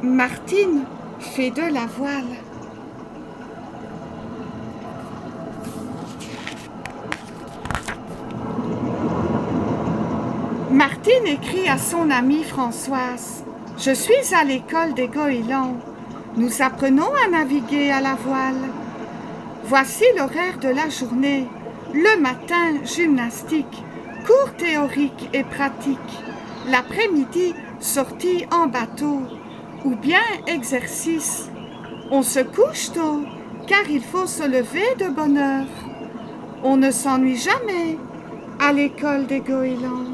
Martine fait de la voile. Martine écrit à son amie Françoise. « Je suis à l'école des goélands. Nous apprenons à naviguer à la voile. Voici l'horaire de la journée. Le matin, gymnastique, cours théorique et pratique. L'après-midi, sortie en bateau, ou bien exercice. On se couche tôt, car il faut se lever de bonne heure. On ne s'ennuie jamais à l'école des goélands. »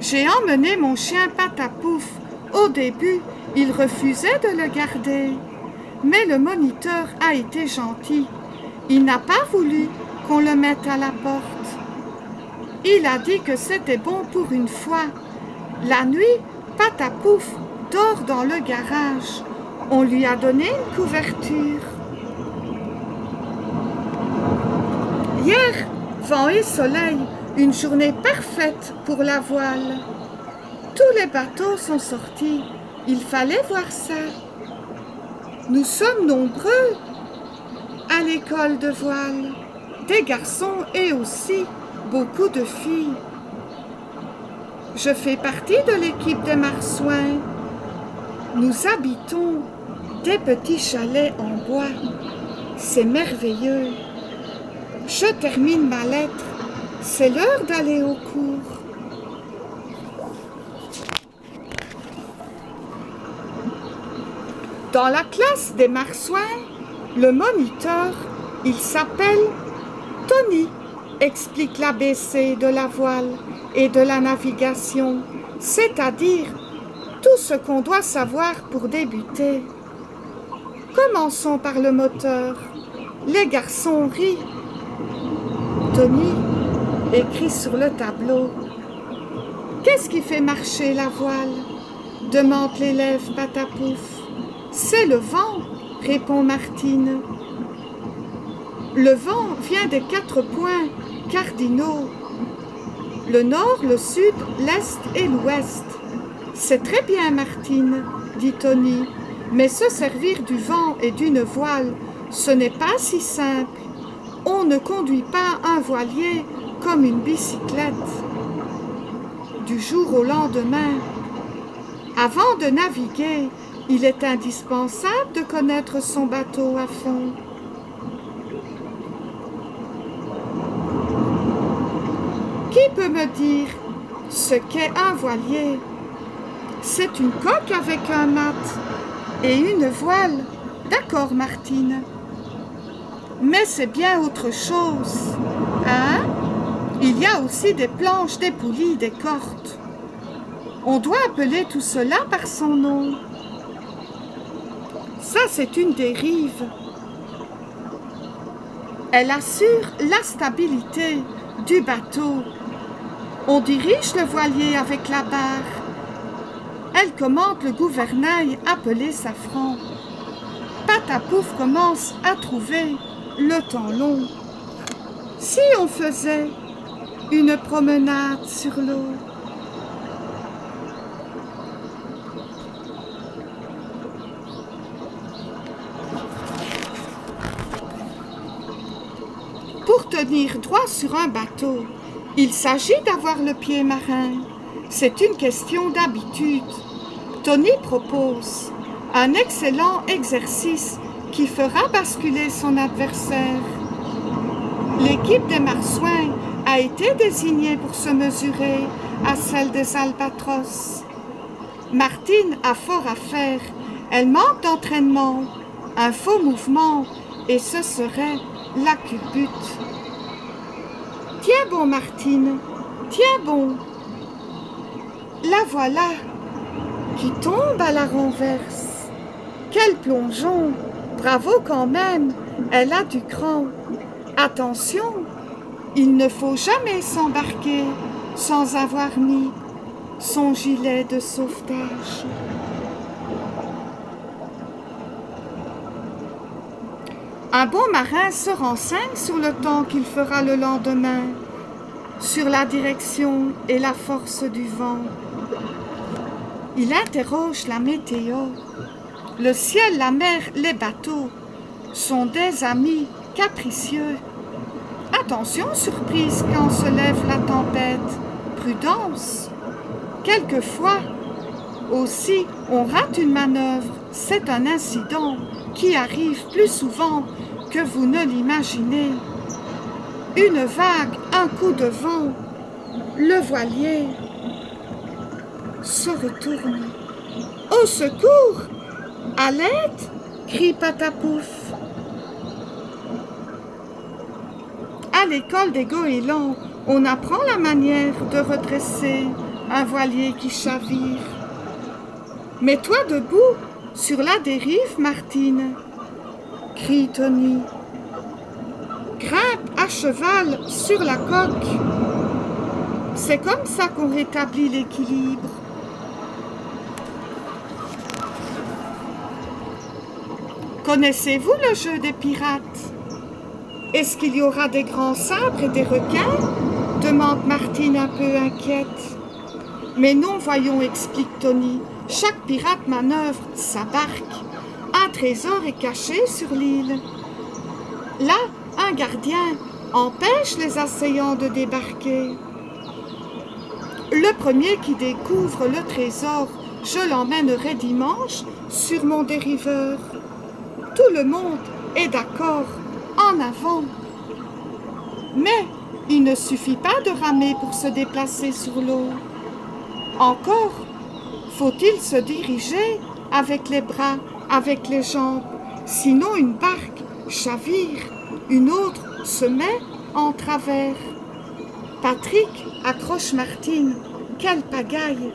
J'ai emmené mon chien Patapouf. Au début, il refusait de le garder. Mais le moniteur a été gentil. Il n'a pas voulu qu'on le mette à la porte. Il a dit que c'était bon pour une fois. La nuit, Patapouf dort dans le garage. On lui a donné une couverture. Hier, vent et soleil, une journée parfaite pour la voile. Tous les bateaux sont sortis. Il fallait voir ça. Nous sommes nombreux à l'école de voile, des garçons et aussi beaucoup de filles. Je fais partie de l'équipe des marsouins. Nous habitons des petits chalets en bois. C'est merveilleux. Je termine ma lettre. C'est l'heure d'aller au cours. Dans la classe des marsouins, le moniteur, il s'appelle Tony, explique l'ABC de la voile et de la navigation, c'est-à-dire tout ce qu'on doit savoir pour débuter. Commençons par le moteur. Les garçons rient. Tony écrit sur le tableau. « Qu'est-ce qui fait marcher la voile ?» demande l'élève Patapouf. « C'est le vent, répond Martine. Le vent vient des 4 points cardinaux. Le nord, le sud, l'est et l'ouest. C'est très bien, Martine, dit Tony, mais se servir du vent et d'une voile, ce n'est pas si simple. On ne conduit pas un voilier comme une bicyclette. Du jour au lendemain, avant de naviguer, il est indispensable de connaître son bateau à fond. Qui peut me dire ce qu'est un voilier? C'est une coque avec un mât et une voile. D'accord, Martine. Mais c'est bien autre chose, hein? Il y a aussi des planches, des poulies, des cordes. On doit appeler tout cela par son nom. Ça, c'est une dérive. Elle assure la stabilité du bateau. On dirige le voilier avec la barre. Elle commande le gouvernail appelé safran. Patapouf commence à trouver le temps long. Si on faisait une promenade sur l'eau. Pour tenir droit sur un bateau, il s'agit d'avoir le pied marin. C'est une question d'habitude. Tony propose un excellent exercice qui fera basculer son adversaire. L'équipe des marsouins a été désignée pour se mesurer à celle des albatros. Martine a fort à faire. Elle manque d'entraînement, un faux mouvement, et ce serait la culbute. Tiens bon, Martine, tiens bon. La voilà qui tombe à la renverse. Quel plongeon! Bravo quand même, elle a du cran. Attention, il ne faut jamais s'embarquer sans avoir mis son gilet de sauvetage. Un bon marin se renseigne sur le temps qu'il fera le lendemain, sur la direction et la force du vent. Il interroge la météo. Le ciel, la mer, les bateaux sont des amis capricieux. Attention, surprise quand se lève la tempête. Prudence. Quelquefois, aussi, on rate une manœuvre. C'est un incident qui arrive plus souvent que vous ne l'imaginez. Une vague, un coup de vent, le voilier se retourne. Au secours! À l'aide! Crie Patapouf. À l'école des goélands, on apprend la manière de redresser un voilier qui chavire. Mets-toi debout sur la dérive, Martine, crie Tony. Grimpe à cheval sur la coque. C'est comme ça qu'on rétablit l'équilibre. Connaissez-vous le jeu des pirates? Est-ce qu'il y aura des grands sabres et des requins? Demande Martine un peu inquiète. Mais non, voyons, explique Tony. Chaque pirate manœuvre sa barque. Un trésor est caché sur l'île. Là, un gardien empêche les assaillants de débarquer. Le premier qui découvre le trésor, je l'emmènerai dimanche sur mon dériveur. Tout le monde est d'accord, en avant. Mais il ne suffit pas de ramer pour se déplacer sur l'eau. Encore faut-il se diriger avec les bras, avec les jambes, sinon une barque chavire, une autre se met en travers. Patrick accroche Martine, quelle pagaille!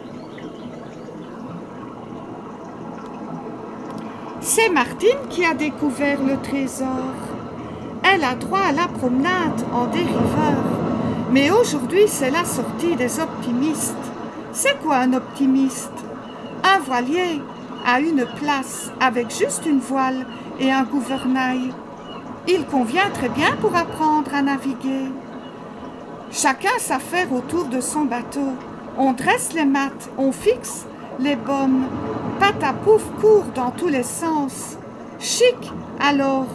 C'est Martine qui a découvert le trésor. Elle a droit à la promenade en dériveur. Mais aujourd'hui, c'est la sortie des optimistes. C'est quoi un optimiste? Un voilier à une place avec juste une voile et un gouvernail. Il convient très bien pour apprendre à naviguer. Chacun s'affaire autour de son bateau. On dresse les mattes, on fixe les baumes. Patapouf court dans tous les sens. Chic, alors,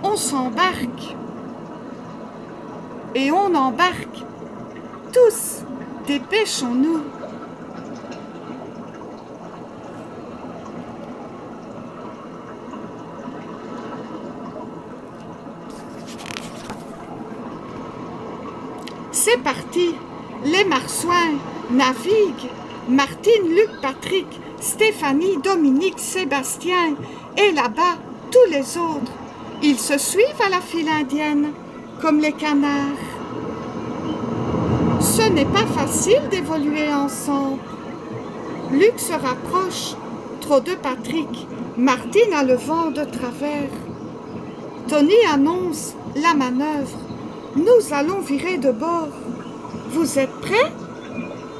on s'embarque. Et on embarque. Tous, dépêchons-nous. C'est parti, les marsouins naviguent. Martine, Luc, Patrick, Stéphanie, Dominique, Sébastien et là-bas tous les autres. Ils se suivent à la file indienne comme les canards. Ce n'est pas facile d'évoluer ensemble. Luc se rapproche, trop de Patrick. Martine a le vent de travers. Tony annonce la manœuvre. Nous allons virer de bord. Vous êtes prêts?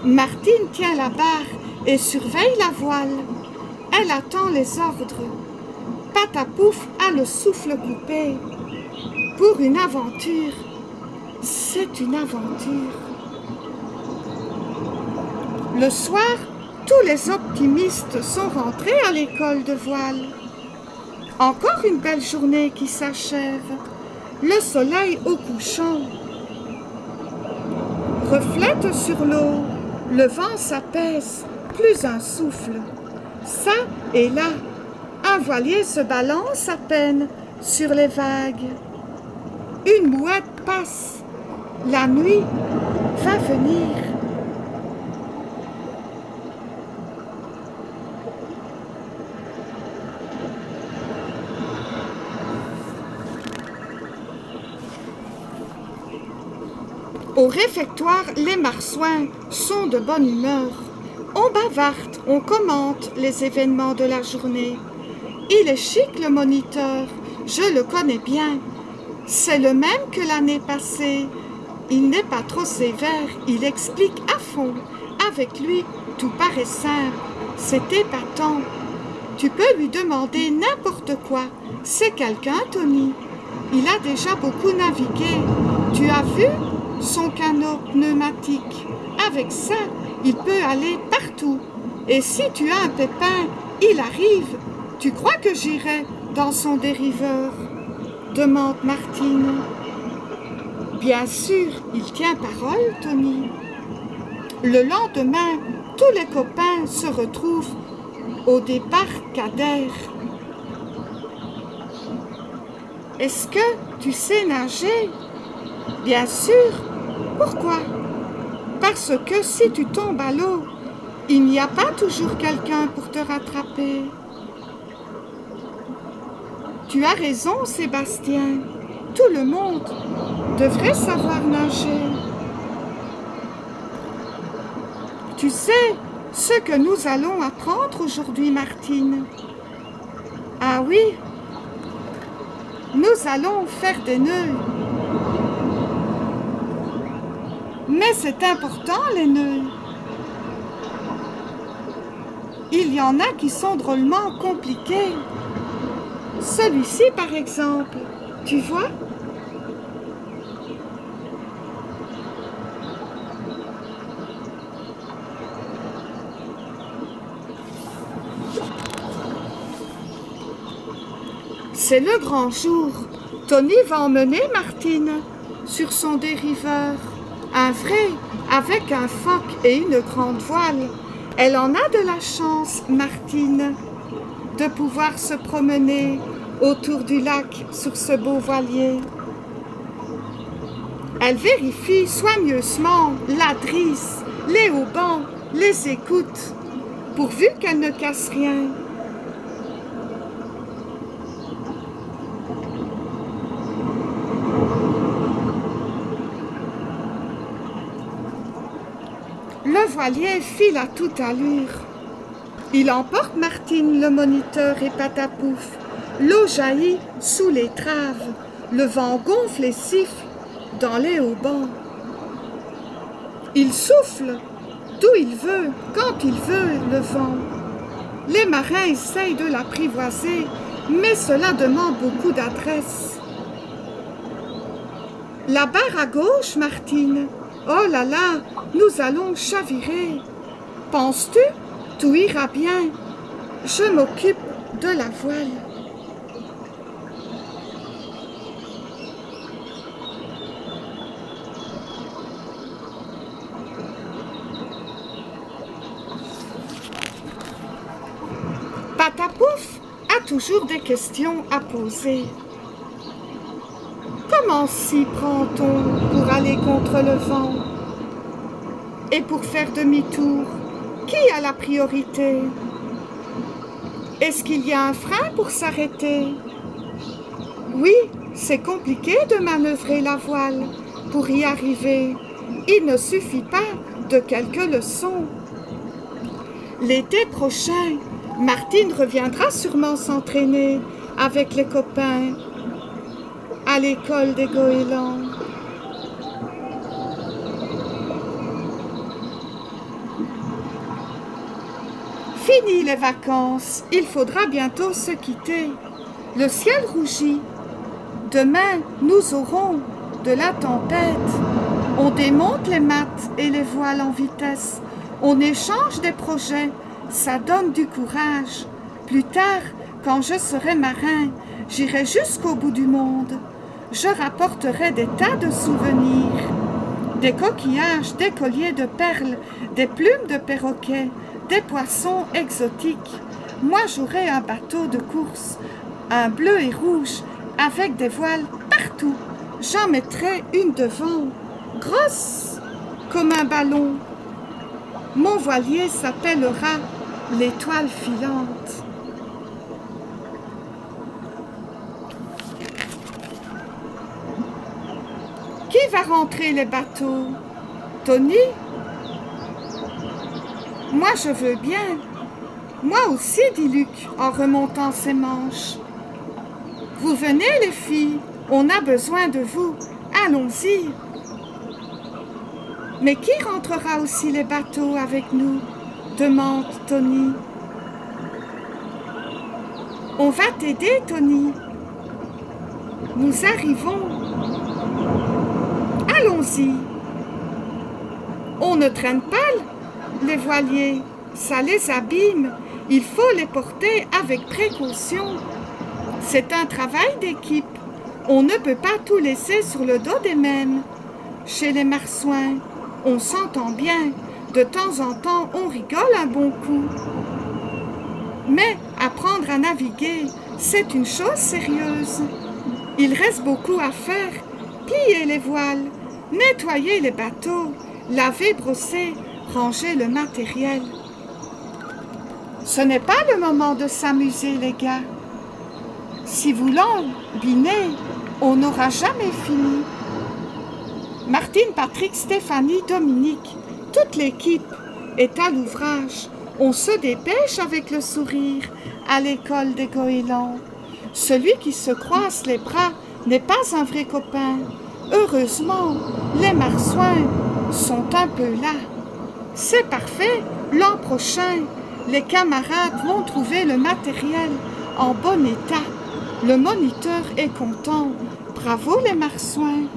Martine tient la barre et surveille la voile. Elle attend les ordres. Patapouf a le souffle coupé. Pour une aventure, c'est une aventure. Le soir, tous les optimistes sont rentrés à l'école de voile. Encore une belle journée qui s'achève. Le soleil au couchant reflète sur l'eau. Le vent s'apaise, plus un souffle. Ça et là, un voilier se balance à peine sur les vagues. Une mouette passe. La nuit va venir. Au réfectoire, les marsouins sont de bonne humeur. On bavarde, on commente les événements de la journée. Il est chic, le moniteur, je le connais bien. C'est le même que l'année passée. Il n'est pas trop sévère, il explique à fond. Avec lui, tout paraît simple, c'est épatant. Tu peux lui demander n'importe quoi. C'est quelqu'un, Tony. Il a déjà beaucoup navigué. Tu as vu son canot pneumatique? Avec ça, il peut aller partout. Et si tu as un pépin, il arrive, tu crois que j'irai dans son dériveur? Demande Martine. Bien sûr, il tient parole, Tony. Le lendemain, tous les copains se retrouvent au débarcadère. Est-ce que tu sais nager? Bien sûr. Pourquoi? Parce que si tu tombes à l'eau, il n'y a pas toujours quelqu'un pour te rattraper. Tu as raison, Sébastien. Tout le monde devrait savoir nager. Tu sais ce que nous allons apprendre aujourd'hui, Martine? Ah oui, nous allons faire des nœuds. Mais c'est important, les nœuds. Il y en a qui sont drôlement compliqués. Celui-ci, par exemple, tu vois? C'est le grand jour. Tony va emmener Martine sur son dériveur. Un vrai, avec un foc et une grande voile. Elle en a de la chance, Martine, de pouvoir se promener autour du lac sur ce beau voilier. Elle vérifie soigneusement la drisse, les haubans, les écoutes, pourvu qu'elle ne casse rien. Le voilier file à toute allure. Il emporte Martine, le moniteur et Patapouf. L'eau jaillit sous les traves. Le vent gonfle et siffle dans les haubans. Il souffle d'où il veut, quand il veut, le vent. Les marins essayent de l'apprivoiser, mais cela demande beaucoup d'adresse. La barre à gauche, Martine. Oh là là, nous allons chavirer. Penses-tu? Tout ira bien. Je m'occupe de la voile. Patapouf a toujours des questions à poser. Comment s'y prend-on pour aller contre le vent? Et pour faire demi-tour, qui a la priorité? Est-ce qu'il y a un frein pour s'arrêter? Oui, c'est compliqué de manœuvrer la voile. Pour y arriver, il ne suffit pas de quelques leçons. L'été prochain, Martine reviendra sûrement s'entraîner avec les copains à l'école des goélands. Fini les vacances, il faudra bientôt se quitter. Le ciel rougit. Demain, nous aurons de la tempête. On démonte les mâts et les voiles en vitesse. On échange des projets, ça donne du courage. Plus tard, quand je serai marin, j'irai jusqu'au bout du monde. Je rapporterai des tas de souvenirs. Des coquillages, des colliers de perles, des plumes de perroquet, des poissons exotiques. Moi, j'aurai un bateau de course, un bleu et rouge, avec des voiles partout. J'en mettrai une devant, grosse comme un ballon. Mon voilier s'appellera l'étoile filante. Qui va rentrer les bateaux? Tony? Moi, je veux bien. Moi aussi, dit Luc, en remontant ses manches. Vous venez, les filles, on a besoin de vous. Allons-y. Mais qui rentrera aussi les bateaux avec nous? Demande Tony. On va t'aider, Tony. Nous arrivons. Allons-y. On ne traîne pas les voiliers. Ça les abîme. Il faut les porter avec précaution. C'est un travail d'équipe. On ne peut pas tout laisser sur le dos des mêmes. Chez les marsouins, on s'entend bien. De temps en temps, on rigole un bon coup. Mais apprendre à naviguer, c'est une chose sérieuse. Il reste beaucoup à faire. Plier les voiles, nettoyer les bateaux, laver, brosser, ranger le matériel. Ce n'est pas le moment de s'amuser, les gars. Si vous l'embinez, on n'aura jamais fini. Martine, Patrick, Stéphanie, Dominique, toute l'équipe est à l'ouvrage. On se dépêche avec le sourire à l'école des goélands. Celui qui se croise les bras n'est pas un vrai copain. Heureusement, les marsouins sont un peu là. C'est parfait, l'an prochain, les camarades vont trouver le matériel en bon état. Le moniteur est content. Bravo les marsouins!